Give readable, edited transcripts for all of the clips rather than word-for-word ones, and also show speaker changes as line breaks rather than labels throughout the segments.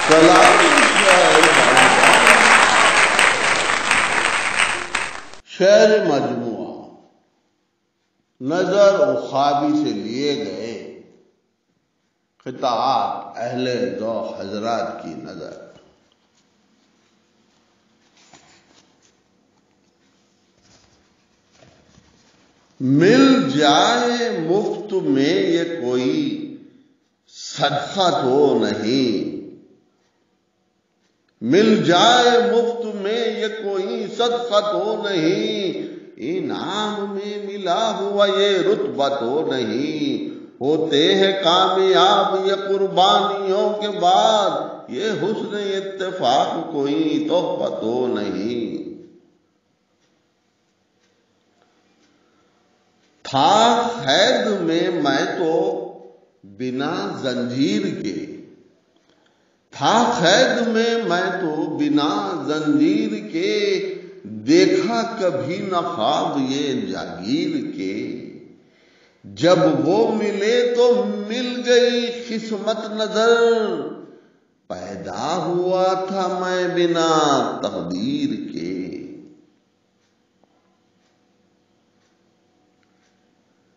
سلام شعر مجموعہ نظر و خوابی سے لیے گئے قطعات اہل ذوق حضرات کی نظر۔ مل جائے مفت میں یہ کوئی صدقہ تو نہیں، مل جائے مفت میں یہ کوئی صدقہ تو نہیں، انعام میں ملا ہوا یہ رتبہ تو نہیں، ہوتے ہیں کامیاب یہ قربانیوں کے بعد، یہ حسن اتفاق کوئی تحفہ تو نہیں۔ تھا قید میں تو بنا زنجیر کے، تھا قید میں تو بنا زنجیر کے، دیکھا کبھی نہ خواب یہ جاگیر کے، جب وہ ملے تو مل گئی قسمت نظر، پیدا ہوا تھا میں بنا تقدیر کے۔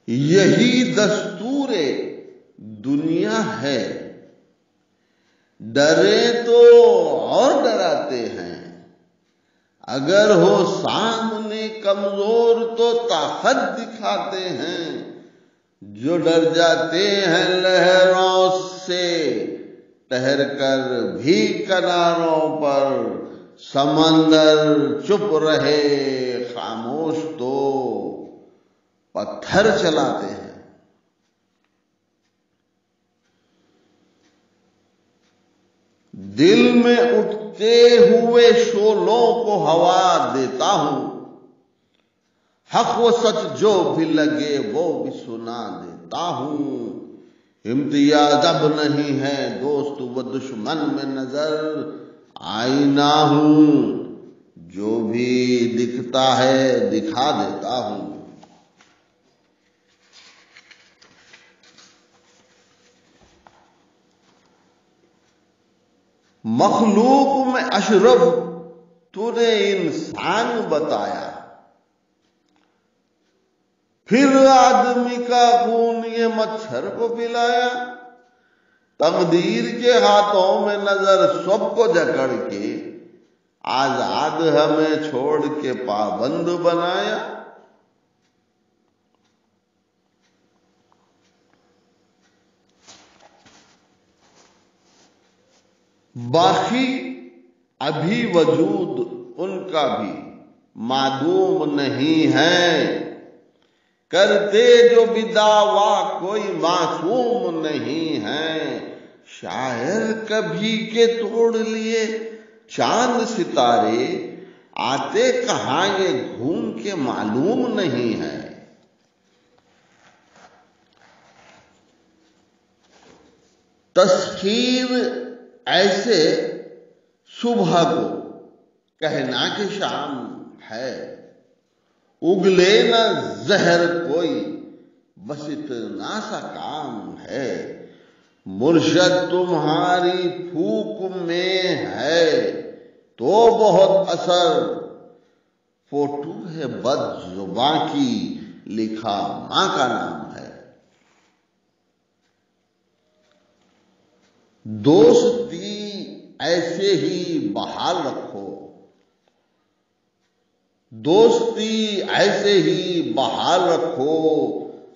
یہی دستور دنیا ہے، ڈرے تو اور ڈراتے ہیں، اگر ہو سامنے کمزور تو طاقت دکھاتے ہیں، جو ڈر جاتے ہیں لہروں سے ٹھہر کر بھی کناروں پر، سمندر چپ رہے خاموش تو پتھر چلاتے ہیں۔ دل میں اٹھتے ہوئے شعلوں کو ہوا دیتا ہوں، حق و سچ جو بھی لگے وہ بھی سنا دیتا ہوں، امتیاز اب نہیں ہے دوست و دشمن میں نظر، آئینہ ہوں جو بھی دکھتا ہے دکھا دیتا ہوں۔ مخلوق میں اشرف تو نے انسان بتایا، پھر آدمی کا خون یہ مچھر کو پلایا، تقدیر کے ہاتھوں میں نظر سب کو جکڑ کے، آزاد ہمیں چھوڑ کے پابند بنایا۔ باقی ابھی وجود ان کا بھی معدوم نہیں ہے، کرتے جو بھی دعویٰ کوئی معصوم نہیں ہے، شاعر کبھی کے توڑ لیے چاند ستارے، آتے کہاں یہ گھوم کے معلوم نہیں ہے۔ تسخیر ایسے صبح کو کہنا کہ شام ہے، اگلے نہ زہر کوئی بس اتنا سا کام ہے، مرشد تمہاری پھوک میں ہے تو بہت اثر، فوٹو ہے بد زباں کی لکھا ماں کا نام ہے۔ دوستی ایسے ہی بحال رکھو، دوستی ایسے ہی بحال رکھو،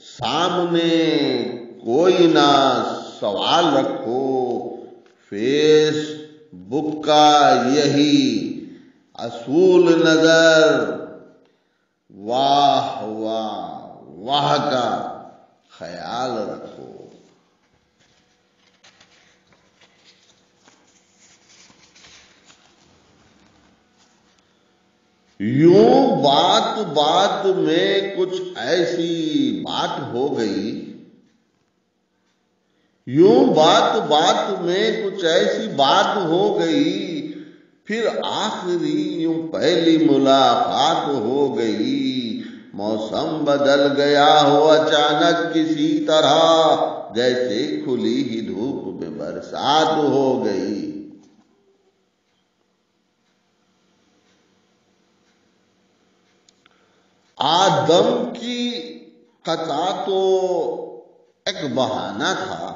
سامنے کوئی نہ سوال رکھو، فیس بک کا یہی اصول نظر، واہ واہ واہ کا خیال رکھو۔ یوں بات بات میں کچھ ایسی بات ہو گئی، یوں بات بات میں کچھ ایسی بات ہو گئی، پھر آخری یوں پہلی ملاقات ہو گئی، موسم بدل گیا ہو اچانک کسی طرح، جیسے کھلی ہی دھوپ میں برسات ہو گئی۔ آدم کی خطا تو ایک بہانہ تھا،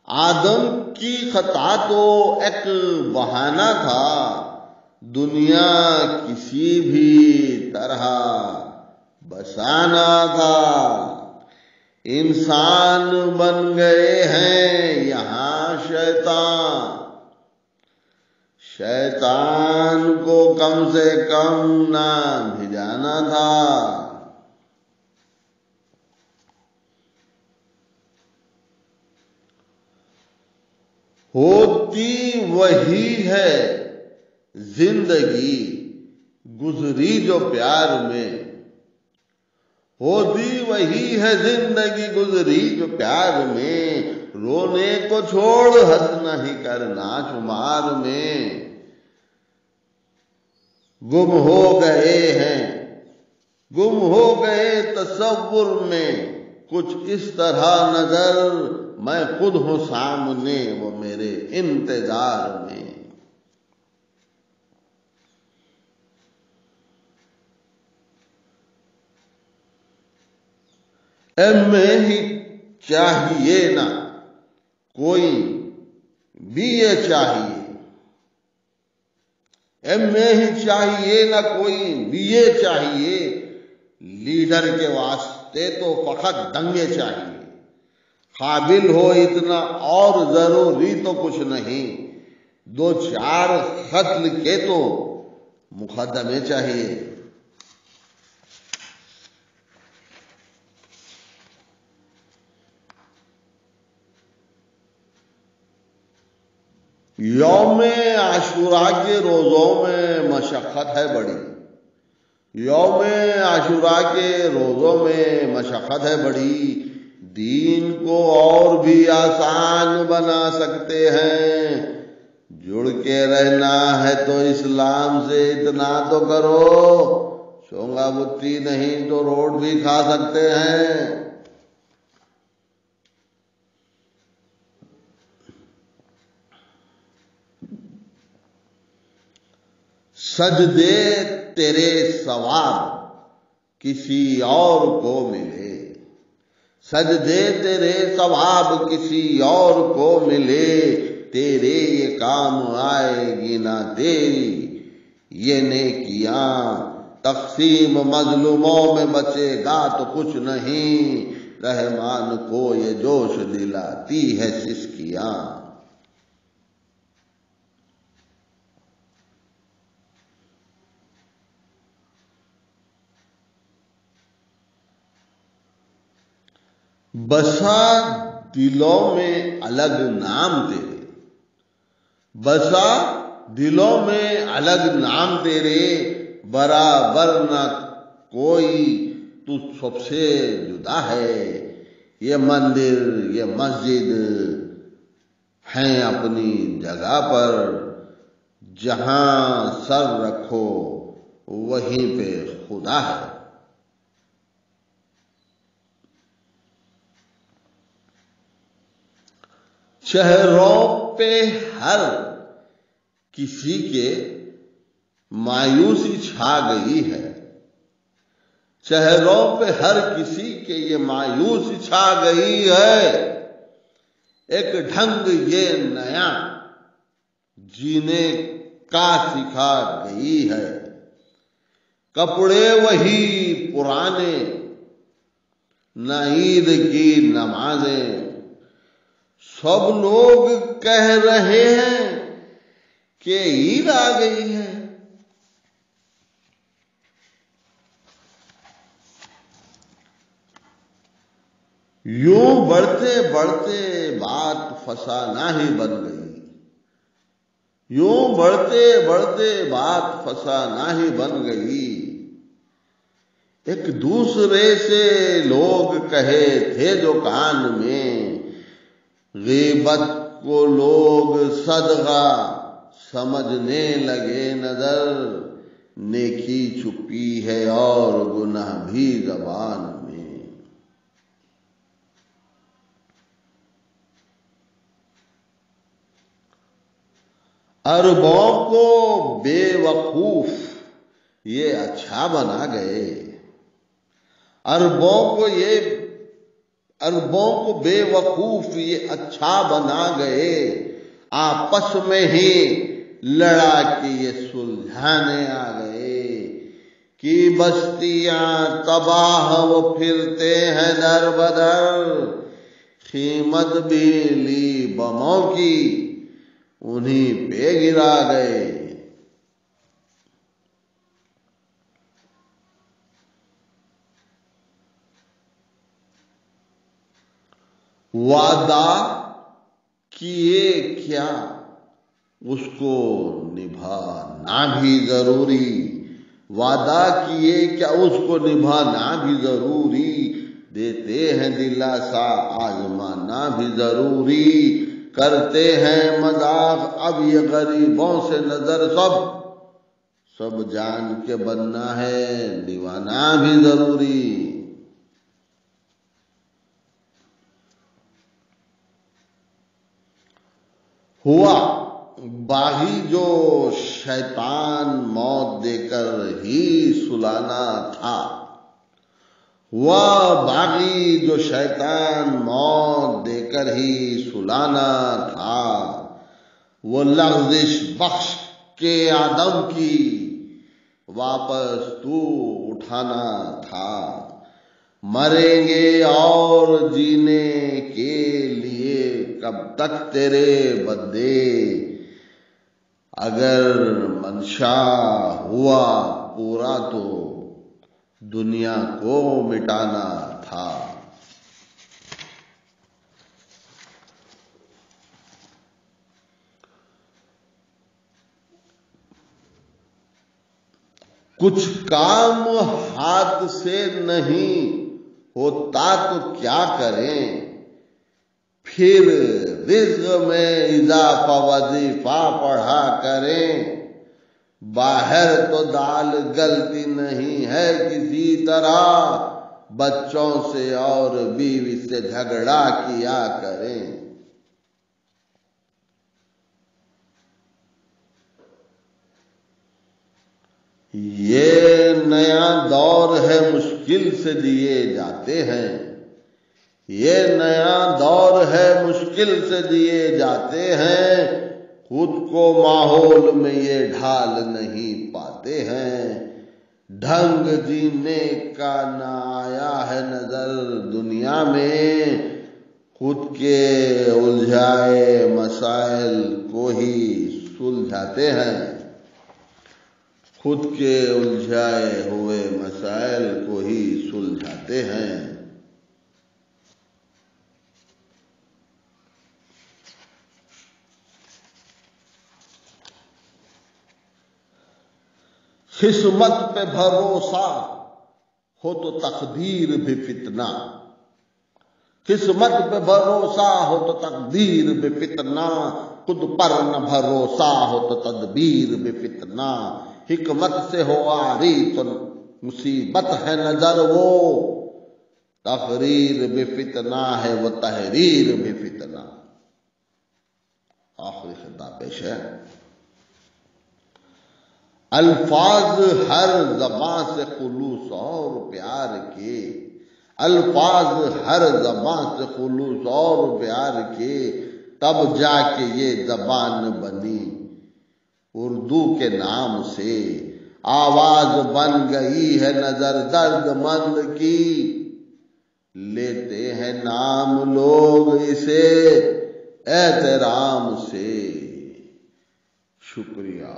آدم کی خطا تو ایک بہانہ تھا، دنیا کسی بھی طرح بسانا تھا، انسان بن گئے ہیں یہاں شیطان کو کم سے کم نہ بھجانا تھا۔ ہوتی وہی ہے زندگی گزری جو پیار میں، ہوتی وہی ہے زندگی گزری جو پیار میں، رونے کو چھوڑ ہنسنا ہی کرنا شمار میں، گم ہو گئے تصور میں، کچھ اس طرح نظر میں خود ہوں سامنے وہ میرے انتظار میں۔ میں ہی چاہیے نہ کوئی بھی یہ چاہیے، میں ہی چاہیے نہ کوئی بھی یہ چاہیے، لیڈر کے واسطے تو فقط دنگے چاہیے، قابل ہو اتنا اور ضروری تو کچھ نہیں، 2-4 خط لکھے تو مقدمے چاہیے۔ یوم عاشوراء کے روزوں میں مشقت ہے بڑی، یوم عاشوراء کے روزوں میں مشقت ہے بڑی، دین کو اور بھی آسان بنا سکتے ہیں، جڑ کے رہنا ہے تو اسلام سے اتنا تو کرو، چونگا بتی نہیں تو روٹ بھی کھا سکتے ہیں۔ سجدے تیرے ثواب کسی اور کو ملے، سجدے تیرے ثواب کسی اور کو ملے، تیرے یہ کام آئے گی نہ تیری یہ نیکیاں، تقسیم مظلوموں میں بچے گا تو کچھ نہیں، رحمان کو یہ جوش دلاتی ہے سسکیاں۔ بسا دلوں میں الگ نام تیرے، بسا دلوں میں الگ نام تیرے، برابر نہ کوئی تو سب سے جدا ہے، یہ مندر یہ مسجد ہیں اپنی جگہ پر، جہاں سر رکھو وہیں پہ خدا ہے۔ چہروں پہ ہر کسی کے مایوسی چھا گئی ہے، چہروں پہ ہر کسی کے یہ مایوسی چھا گئی ہے، ایک ڈھنگ یہ نیا جینے کا سکھا گئی ہے، کپڑے وہی پرانے نہ عید کی نمازیں، سب لوگ کہہ رہے ہیں کہ عید آ گئی ہے۔ یوں بڑھتے بڑھتے بات فسانہ ہی بن گئی، یوں بڑھتے بڑھتے بات فسانہ ہی بن گئی، ایک دوسرے سے لوگ کہے تھے جو کان میں، غیبت کو لوگ صدقہ سمجھنے لگے نظر، نیکی چھپی ہے اور گناہ بھی زبان میں۔ عربوں کو بے وقوف یہ اچھا بنا گئے، اربوں کو بے وقوف یہ اچھا بنا گئے، آپس میں ہی لڑا کے یہ سلجھانے آ گئے، کہ بستیاں تباہ وہ پھرتے ہیں در بدر، قیمت بھی لی بموں کی انہیں پہ گرا گئے۔ وعدہ کیے کیا اس کو نبھانا بھی ضروری، وعدہ کیے کیا اس کو نبھانا بھی ضروری، دیتے ہیں دلاسا آزمانا بھی ضروری، کرتے ہیں مذاق اب یہ غریبوں سے نظر، سب جان کے بننا ہے دیوانہ بھی ضروری۔ ہوا باغی جو شیطان موت دے کر ہی سلانا تھا، ہوا باغی جو شیطان موت دے کر ہی سلانا تھا، وہ لغزش بخش کے آدم کی واپس تو اٹھانا تھا، مریں گے اور جینے کے لیے کب تک تیرے بندے، اگر منشا ہوا پورا تو دنیا کو مٹانا تھا۔ کچھ کام ہاتھ سے نہیں ہوتا تو کیا کریں، پھر رزق میں اضافہ وظیفہ پڑھا کریں، باہر تو دال گلتی نہیں ہے کسی طرح، بچوں سے اور بیوی سے جھگڑا کیا کریں۔ یہ نیا دور ہے مشکل سے دیے جاتے ہیں، یہ نیا دور ہے مشکل سے دیے جاتے ہیں، خود کو ماحول میں یہ ڈھال نہیں پاتے ہیں، ڈھنگ جینے کا نہ آیا ہے نظر دنیا میں، خود کے الجھائے مسائل کو ہی سلجھاتے ہیں، خود کے الجھائے ہوئے مسائل کو ہی سلجھاتے ہیں۔ قسمت پہ بھروسہ ہو تو تقدیر بھی فتنہ، قسمت پہ بھروسہ ہو تو تقدیر بھی فتنہ، خود پر نہ بھروسہ ہو تو تدبیر بھی فتنہ، حکمت سے ہو آری تو مصیبت ہے نظر وہ، تقریر بھی فتنہ ہے وہ تحریر بھی فتنہ۔ آخری خطاب پیش ہے۔ الفاظ ہر زباں سے خلوص اور پیار کے، الفاظ ہر زباں سے خلوص اور پیار کے، تب جا کے یہ زبان بنی اردو کے نام سے، آواز بن گئی ہے نظر درد مند کی، لیتے ہیں نام لوگ اسے احترام سے۔ شکریہ۔